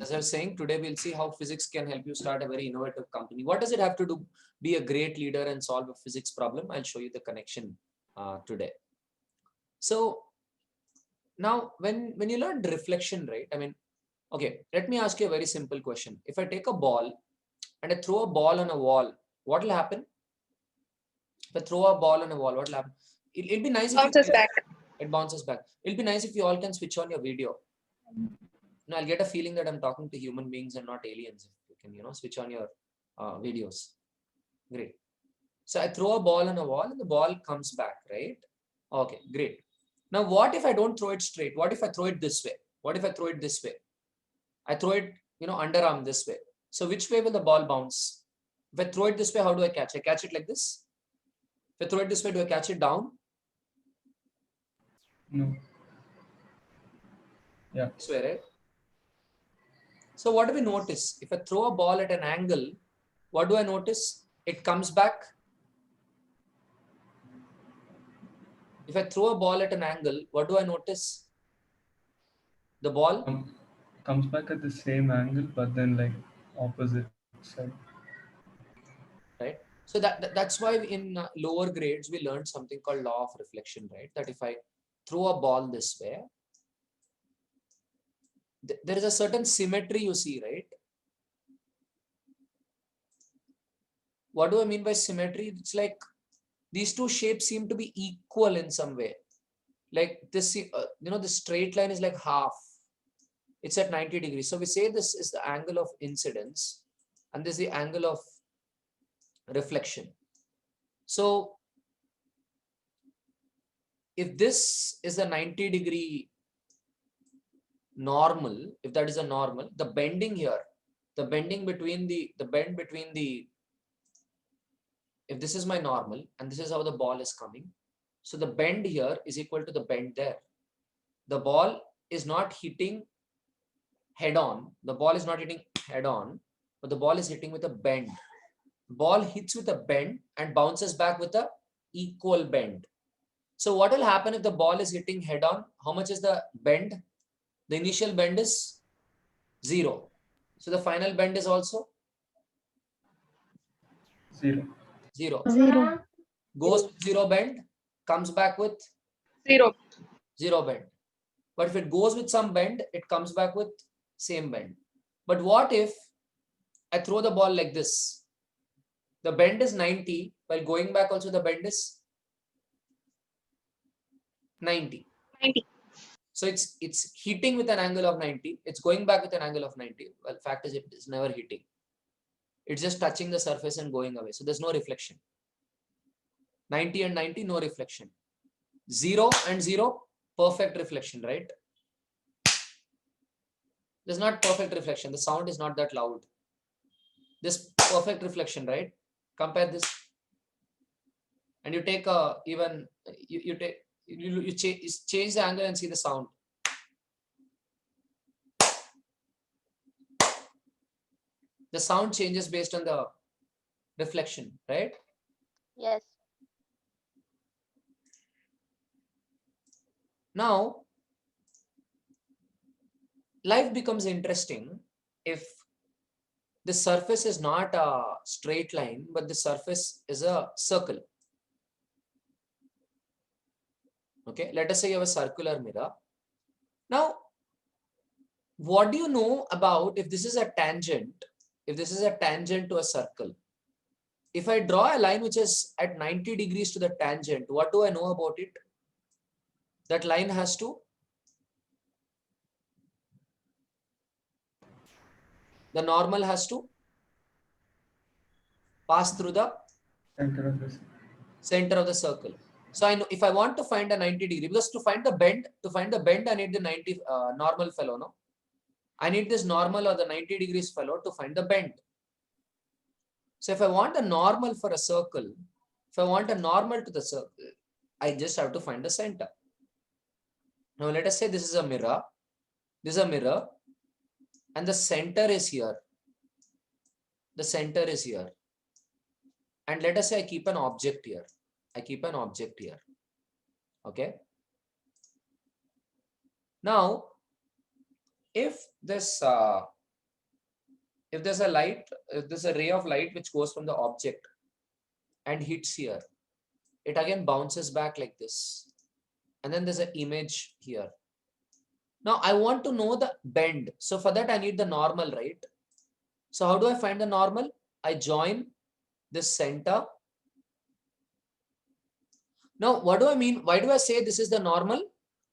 As I was saying, today we'll see how physics can help you start a very innovative company. What does it have to do? Be a great leader and solve a physics problem? I'll show you the connection today. So now when you learn reflection, right? I mean, okay, let me ask you a very simple question. If I take a ball and I throw a ball on a wall, what will happen? If I throw a ball on a wall, what will happen? It'll be nice if you Bounces back. it bounces back. It'll be nice if you all can switch on your video. Now I'll get a feeling that I'm talking to human beings and not aliens. If you can, switch on your videos. Great. So I throw a ball on a wall and the ball comes back, right? Okay, great. Now what if I don't throw it straight? What if I throw it this way? What if I throw it this way? I throw it, underarm this way. So which way will the ball bounce? If I throw it this way, how do I catch? I catch it like this. If I throw it this way, do I catch it down? No. Yeah. This way, right? So what do we notice? If I throw a ball at an angle, what do I notice? It comes back. If I throw a ball at an angle, what do I notice? The ball comes back at the same angle, but then like opposite side. Right. So that's why in lower grades we learned something called law of reflection, right? That if I throw a ball this way, there is a certain symmetry you see, right? What do I mean by symmetry? It's like these two shapes seem to be equal in some way. Like this, the straight line is like half. It's at 90 degrees. So we say this is the angle of incidence and this is the angle of reflection. So if this is a 90-degree normal, if that is a normal, the bending here, the bend between the, if this is my normal and this is how the ball is coming, so the bend here is equal to the bend there. The ball is not hitting head on, the ball is not hitting head on, but the ball is hitting with a bend. Ball hits with a bend and bounces back with a equal bend. So what will happen if the ball is hitting head on? How much is the bend? The initial bend is 0. So the final bend is also 0. 0. 0. Goes with 0 bend, comes back with 0. 0 bend. But if it goes with some bend, it comes back with same bend. But what if I throw the ball like this? The bend is 90, while going back also the bend is 90. 90. So it's hitting with an angle of 90. It's going back with an angle of 90. Well, fact is it is never hitting. It's just touching the surface and going away. So there's no reflection. 90 and 90, no reflection. 0 and 0, perfect reflection, right? There's not perfect reflection. The sound is not that loud. This perfect reflection, right? Compare this. And you take a even you change the angle and see the sound. The sound changes based on the reflection, right? Yes. Now, life becomes interesting if the surface is not a straight line, but the surface is a circle. Okay, let us say you have a circular mirror. Now, what do you know about if this is a tangent? If this is a tangent to a circle, if I draw a line which is at 90 degrees to the tangent, what do I know about it? That line has to, the normal has to pass through the center of the circle. So I know if I want to find a 90 degree, because to find the bend, I need the 90 normal fellow, no? I need this normal or the 90 degrees fellow to find the bend. So if I want a normal for a circle, if I want a normal to the circle, I just have to find the center. Now let us say this is a mirror. This is a mirror and the center is here. The center is here. And let us say I keep an object here. I keep an object here. Okay. Now, if this if there's a light, if there's a ray of light which goes from the object and hits here, it again bounces back like this, and then there's an image here. Now I want to know the bend, so for that I need the normal, right? So how do I find the normal? I join this center. Now what do I mean? Why do I say this is the normal?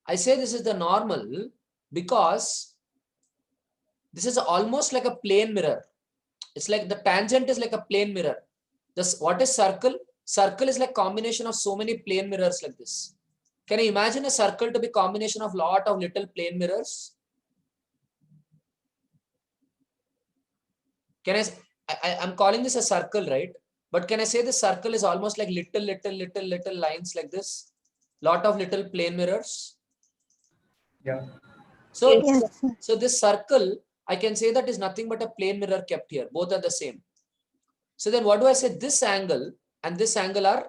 I say this is the normal because this is almost like a plane mirror. It's like the tangent is like a plane mirror. This, what is circle? Circle is like combination of so many plane mirrors like this. Can you imagine a circle to be combination of lot of little plane mirrors? Can I'm calling this a circle, right? But can I say the circle is almost like little lines like this? Lot of little plane mirrors. Yeah. So, Yes. so this circle, I can say that is nothing but a plane mirror kept here. Both are the same. So then what do I say? This angle and this angle are,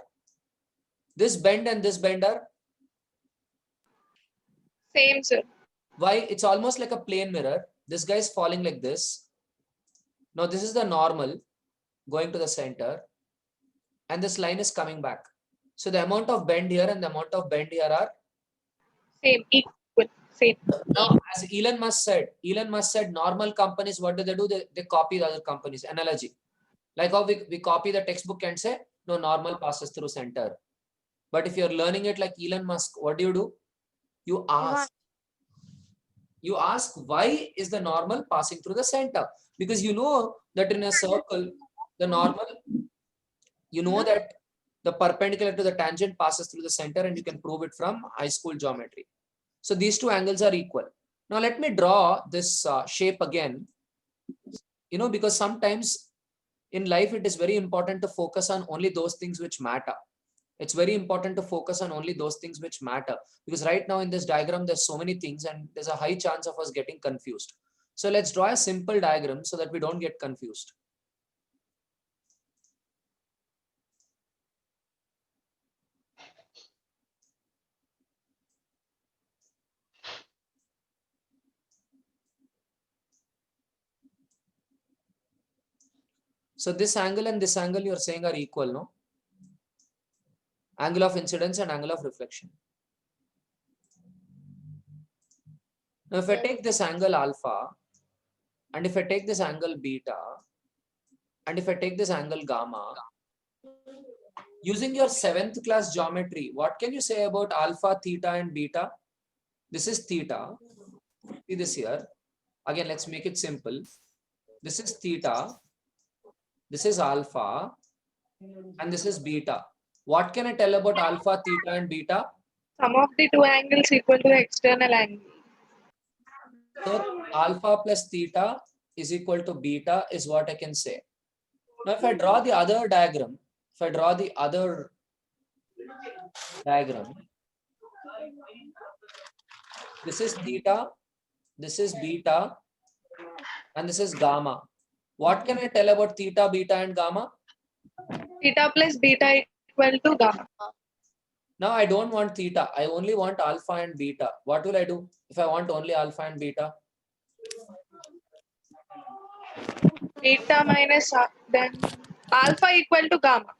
this bend and this bend are? Same, sir. Why? It's almost like a plane mirror. This guy is falling like this. Now this is the normal going to the center, and this line is coming back. So the amount of bend here and the amount of bend here are Same, equal, same. now, as Elon Musk said, normal companies, what do? They copy the other companies. Analogy. Like how we copy the textbook and say, no, normal passes through center. But if you're learning it like Elon Musk, what do? You ask. You ask, why is the normal passing through the center? Because you know that in a circle, the normal, you know that the perpendicular to the tangent passes through the center, and you can prove it from high school geometry. So these two angles are equal. Now let me draw this shape again, because sometimes in life it is very important to focus on only those things which matter. It's very important to focus on only those things which matter, because right now in this diagram, there's so many things and there's a high chance of us getting confused. So let's draw a simple diagram so that we don't get confused. So this angle and this angle you're saying are equal, no? Angle of incidence and angle of reflection. Now if I take this angle alpha, and if I take this angle beta, and if I take this angle gamma, using your 7th class geometry, what can you say about alpha, theta, and beta? This is theta. See this here. Again, let's make it simple. This is theta. This is alpha. And this is beta. What can I tell about alpha, theta, and beta? Sum of the two angles equal to the external angle. So alpha plus theta is equal to beta is what I can say. Now, if I draw the other diagram, this is theta, this is beta, and this is gamma. What can I tell about theta, beta, and gamma? Theta plus beta equal to gamma. Now I don't want theta. I only want alpha and beta. What will I do if I want only alpha and beta? Beta minus then alpha equal to gamma.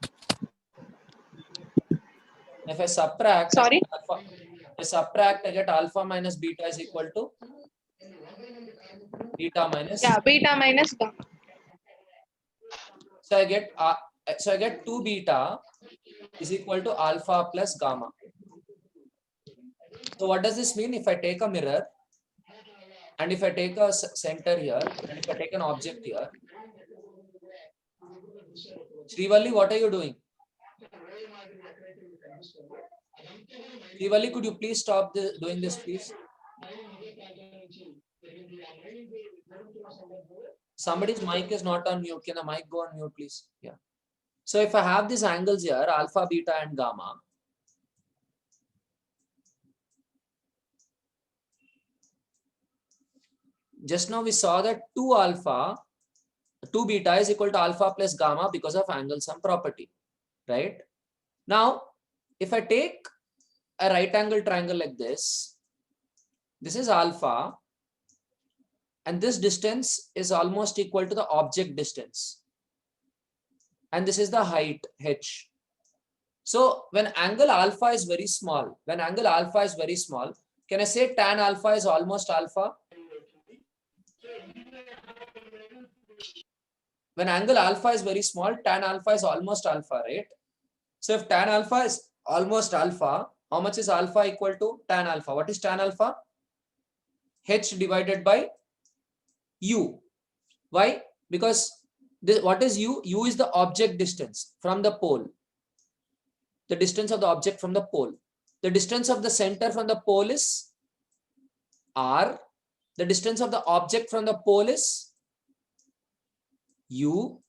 If I subtract, Sorry? I get alpha minus beta is equal to beta minus. Yeah, beta minus gamma. So I get 2 beta is equal to alpha plus gamma. So what does this mean? If I take a mirror, and if I take a center here, and if I take an object here, Srivalli, what are you doing? Srivalli, could you please stop doing this, please? Somebody's mic is not on mute. Can the mic go on mute, please? Yeah. So if I have these angles here, alpha, beta, and gamma, just now we saw that 2 beta is equal to alpha plus gamma because of angle sum property, right? Now, if I take a right angle triangle like this is alpha, and this distance is almost equal to the object distance. And this is the height h. So when angle alpha is very small, can I say tan alpha is almost alpha? When angle alpha is very small, tan alpha is almost alpha, right? So if tan alpha is almost alpha, how much is alpha equal to tan alpha? What is tan alpha? H divided by u. Why? Because what is u? U is the object distance from the pole. The distance of the object from the pole. The distance of the center from the pole is r. The distance of the object from the pole is u.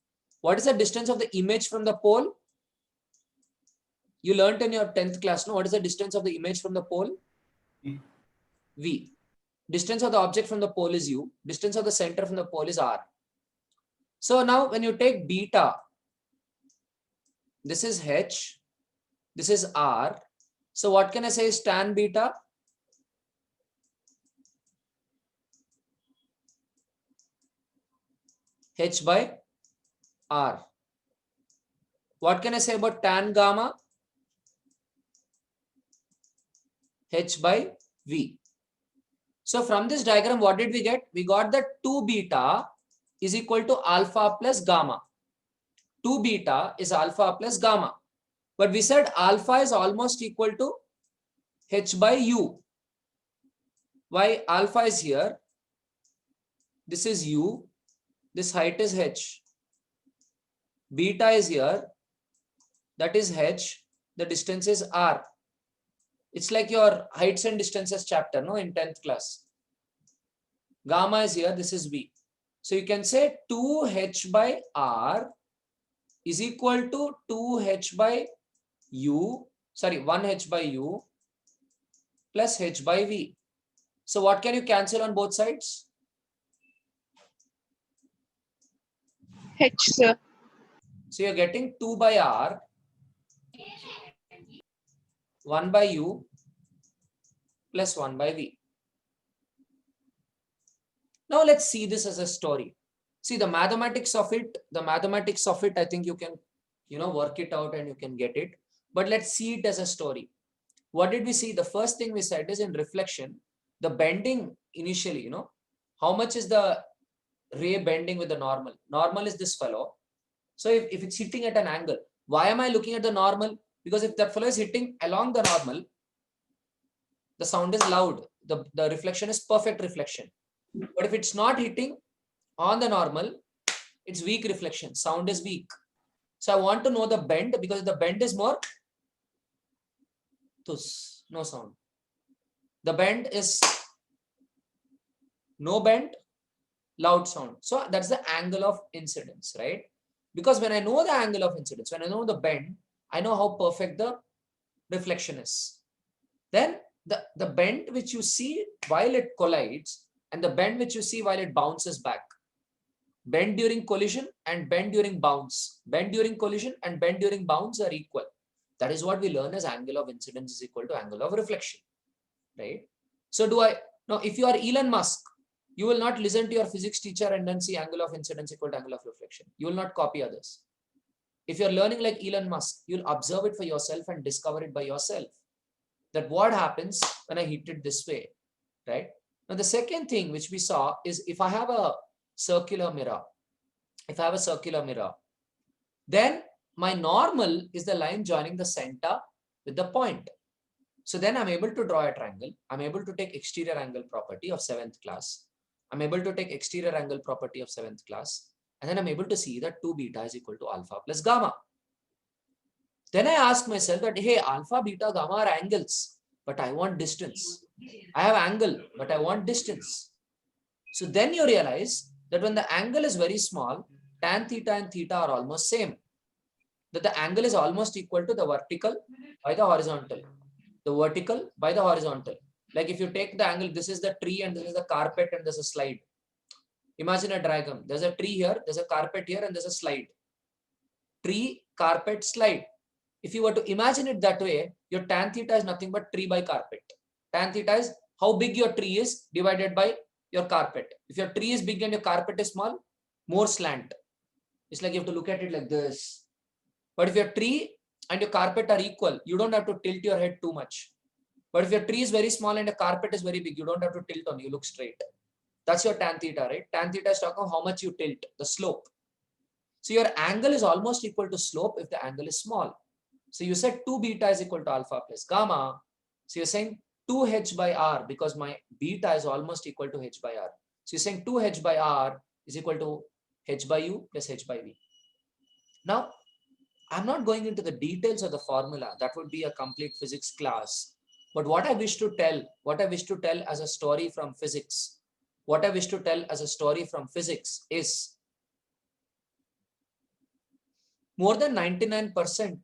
What is the distance of the image from the pole? You learnt in your 10th class, no? What is the distance of the image from the pole? V. Distance of the object from the pole is u. Distance of the center from the pole is r. So now when you take beta, this is h, this is r. So what can I say is tan beta? H by r. What can I say about tan gamma? H by v. So from this diagram, what did we get? We got that 2 beta is equal to alpha plus gamma. 2 beta is alpha plus gamma. But we said alpha is almost equal to h by u. Why? Alpha is here. This is u. This height is h. Beta is here. That is h. The distance is r. It's like your heights and distances chapter, no, in 10th class. Gamma is here. This is v. So you can say 2h by r is equal to 2h by u, sorry, 1h by u plus h by v. So what can you cancel on both sides? H, sir. So you're getting 2 by r, 1 by u plus 1 by v. Now let's see this as a story. See the mathematics of it, I think you can, work it out and you can get it. But let's see it as a story. What did we see? The first thing we said is in reflection, the bending initially, how much is the ray bending with the normal? Normal is this fellow. So if it's hitting at an angle, why am I looking at the normal? Because if that fellow is hitting along the normal, the sound is loud. The reflection is perfect reflection. But if it's not hitting on the normal, it's weak reflection. Sound is weak. So I want to know the bend, because the bend is more, no sound. The bend is no bend, loud sound. So that's the angle of incidence, right? Because when I know the angle of incidence, when I know the bend, I know how perfect the reflection is. Then the bend which you see while it collides and the bend which you see while it bounces back. Bend during collision and bend during bounce. Bend during collision and bend during bounce are equal. That is what we learn as angle of incidence is equal to angle of reflection, right? So now if you are Elon Musk, you will not listen to your physics teacher and then see angle of incidence equal to angle of reflection. You will not copy others. If you're learning like Elon Musk, you'll observe it for yourself and discover it by yourself. That what happens when I hit it this way, right? Now the second thing which we saw is if I have a circular mirror, then my normal is the line joining the center with the point. So then I'm able to draw a triangle. I'm able to take exterior angle property of 7th class. I'm able to take exterior angle property of 7th class. And then I'm able to see that 2 beta is equal to alpha plus gamma. Then I ask myself that, hey, alpha, beta, gamma are angles, but I want distance. I have angle, but I want distance. So then you realize that when the angle is very small, tan theta and theta are almost same. That the angle is almost equal to the vertical by the horizontal. The vertical by the horizontal. Like if you take the angle, this is the tree and this is the carpet and there's a slide. Imagine a diagram. There's a tree here, there's a carpet here, and there's a slide. Tree, carpet, slide. If you were to imagine it that way, your tan theta is nothing but tree by carpet. Tan theta is how big your tree is divided by your carpet. If your tree is big and your carpet is small, more slant. It's like you have to look at it like this. But if your tree and your carpet are equal, you don't have to tilt your head too much. But if your tree is very small and the carpet is very big, you don't have to tilt on, you look straight. That's your tan theta, right? Tan theta is talking about how much you tilt, the slope. So your angle is almost equal to slope if the angle is small. So you said 2 beta is equal to alpha plus gamma. So you're saying 2 h by r because my beta is almost equal to h by r. So you're saying 2 h by r is equal to h by u plus h by v. Now, I'm not going into the details of the formula. That would be a complete physics class. But what I wish to tell as a story from physics, is more than 99%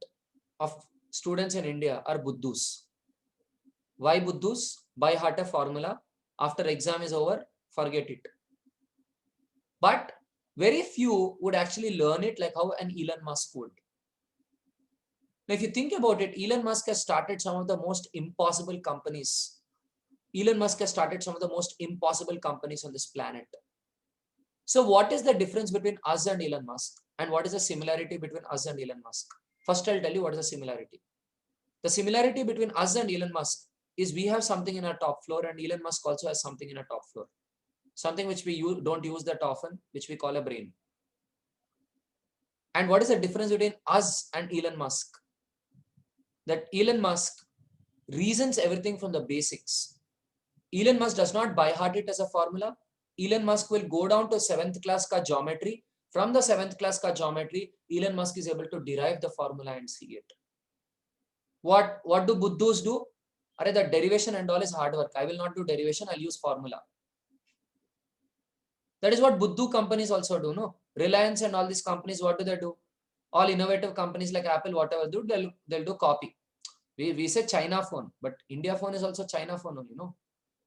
of students in India are Buddhus. Why Buddhus? By heart a formula. After exam is over, forget it. But very few would actually learn it like how an Elon Musk would. Now, if you think about it, Elon Musk has started some of the most impossible companies. Elon Musk has started some of the most impossible companies on this planet. So what is the difference between us and Elon Musk? And what is the similarity between us and Elon Musk? First, I'll tell you what is the similarity. The similarity between us and Elon Musk is we have something in our top floor and Elon Musk also has something in our top floor. Something which we don't use that often, which we call a brain. And what is the difference between us and Elon Musk? That Elon Musk reasons everything from the basics. Elon Musk does not by heart it as a formula. Elon Musk will go down to 7th class ka geometry. From the 7th class ka geometry, Elon Musk is able to derive the formula and see it. What do Buddhus do? Arey, the derivation and all is hard work. I will not do derivation, I'll use formula. That is what Buddhu companies also do, no? Reliance and all these companies, what do? All innovative companies like Apple, whatever do, they'll do copy. We say China phone, but India phone is also China phone only, no?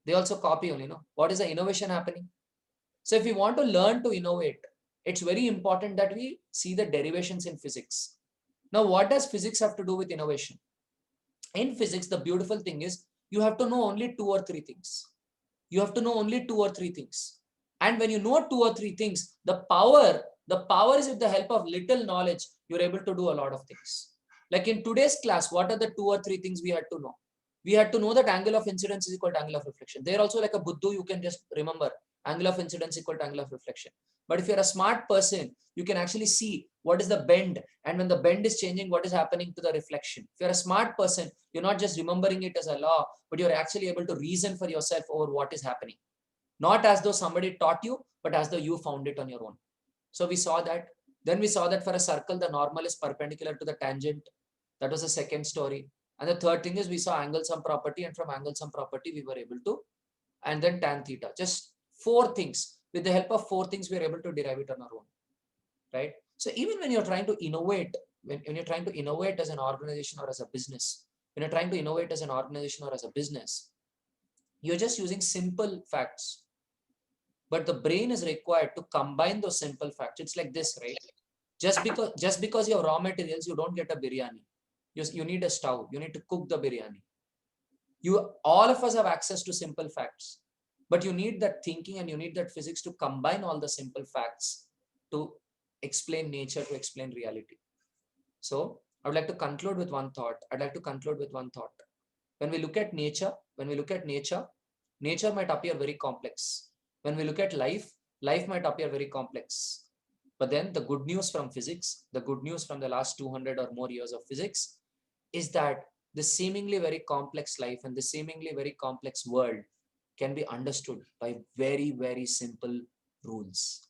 They also copy only, no? What is the innovation happening? So if we want to learn to innovate, it's very important that we see the derivations in physics. Now, what does physics have to do with innovation? In physics, the beautiful thing is you have to know only 2 or 3 things. You have to know only 2 or 3 things. And when you know 2 or 3 things, the power is with the help of little knowledge, you're able to do a lot of things. Like in today's class, what are the 2 or 3 things we had to know? We had to know that angle of incidence is equal to angle of reflection. They're also like a Buddhu, you can just remember angle of incidence equal to angle of reflection. But if you're a smart person, you can actually see what is the bend, and when the bend is changing, what is happening to the reflection. If you're a smart person, you're not just remembering it as a law, but you're actually able to reason for yourself over what is happening. Not as though somebody taught you, but as though you found it on your own. So we saw that. Then we saw that for a circle, the normal is perpendicular to the tangent. That was the second story. And the third thing is we saw angle sum property, and from angle sum property, we were able to, and then tan theta. Just 4 things. With the help of 4 things, we are able to derive it on our own, right? So even when you're trying to innovate, when you're trying to innovate as an organization or as a business, when you're trying to innovate as an organization or as a business, you're just using simple facts. But the brain is required to combine those simple facts. It's like this, right? Just because you have raw materials, you don't get a biryani. You need a stove. You need to cook the biryani. All of us have access to simple facts, but you need that thinking and you need that physics to combine all the simple facts to explain nature, to explain reality. So I would like to conclude with one thought. When we look at nature, nature might appear very complex. When we look at life might appear very complex. But then the good news from physics, the good news from the last 200 or more years of physics is that the seemingly very complex life and the seemingly very complex world can be understood by very, very simple rules.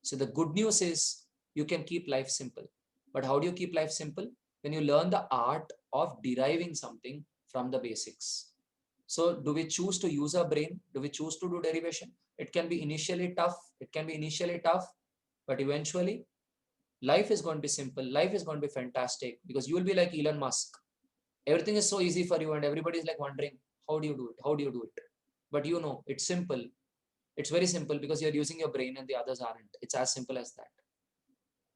So the good news is you can keep life simple. But how do you keep life simple? When you learn the art of deriving something from the basics. So do we choose to use our brain? Do we choose to do derivation? It can be initially tough. But eventually life is going to be simple. Life is going to be fantastic because you will be like Elon Musk. Everything is so easy for you and everybody is like wondering, how do you do it? How do you do it? But you know, it's simple. It's very simple because you're using your brain and the others aren't. It's as simple as that.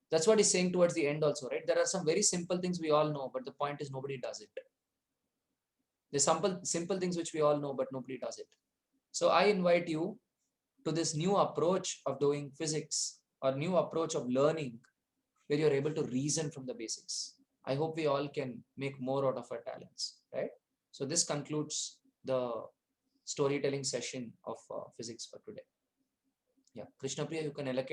That's what he's saying towards the end also, right? There are some very simple things we all know, but the point is nobody does it. There's simple things which we all know, but nobody does it. So I invite you to this new approach of doing physics or new approach of learning where you're able to reason from the basics. I hope we all can make more out of our talents, right? So this concludes the storytelling session of physics for today. Yeah, Krishna Priya, you can allocate